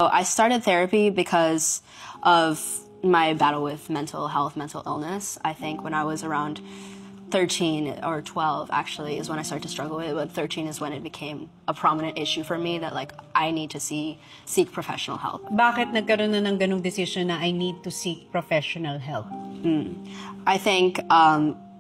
So I started therapy because of my battle with mental health, mental illness. I think when I was around 13 or 12 actually is when I started to struggle with it, but 13 is when it became a prominent issue for me that like I need to seek professional help. Bakit nagkaroon na ng ganung decision na I need to seek professional help? I think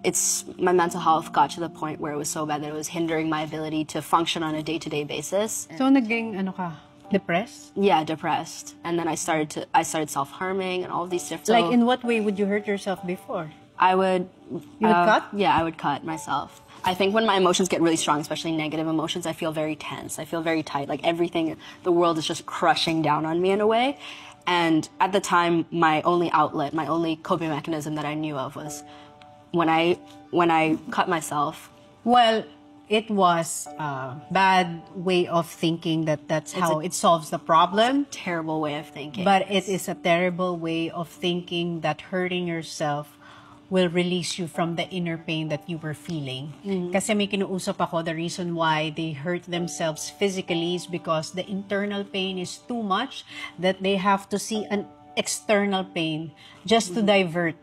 it's my mental health got to the point where it was so bad that it was hindering my ability to function on a day-to-day basis. So naging ano ka? Depressed? Yeah, depressed. And then I started self-harming and all of these different. Like in what way would you hurt yourself before? I would. You would cut? Yeah, I would cut myself. I think when my emotions get really strong, especially negative emotions, I feel very tense. I feel very tight. Like everything, the world is just crushing down on me in a way. And at the time, my only outlet, my only coping mechanism that I knew of was when I cut myself. Well, it was a bad way of thinking that's how it solves the problem. Terrible way of thinking. But it is a terrible way of thinking that hurting yourself will release you from the inner pain that you were feeling. Kasi may kinuusap ako, the reason why they hurt themselves physically is because the internal pain is too much that they have to see an external pain just to divert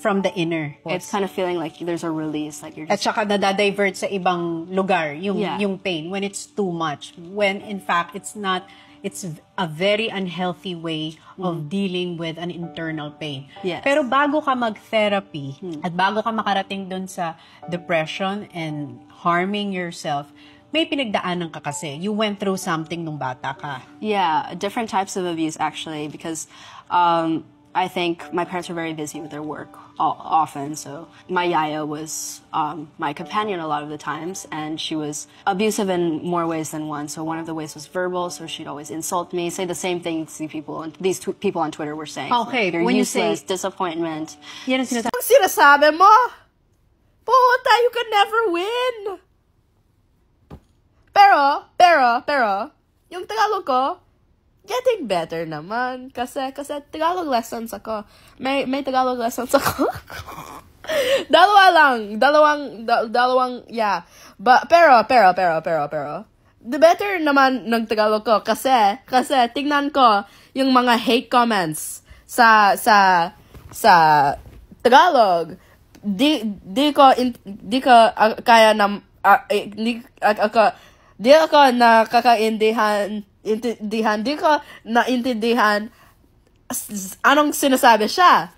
from the inner. It's kind of feeling like there's a release, like you're just... At saka nadadivert sa ibang lugar yung pain when it's too much. When in fact, it's not. It's a very unhealthy way of dealing with an internal pain. Yes. Pero bago ka mag-therapy at bago ka makarating dun sa depression and harming yourself, may pinagdaanan ka kasi. You went through something nung bata ka. Yeah, different types of abuse actually, because I think my parents were very busy with their work often, so my yaya was my companion a lot of the times, and she was abusive in more ways than one. So one of the ways was verbal, so she'd always insult me, say the same things these people on Twitter were saying. Okay, like, you're when useless, you say disappointment. Yan ang sinasabi. Ang sinasabi mo? Puta, you can never win! Pero, yung Tagalog ko, getting better naman. Kasi Tagalog lessons ako. May Tagalog lessons ako. Dalawang, yeah. Pero, the better naman ng Tagalog ko. Kasi, tingnan ko yung mga hate comments sa Tagalog. Di ko kaya na, di ako nakakaintindihan, di ko naintindihan anong sinasabi siya.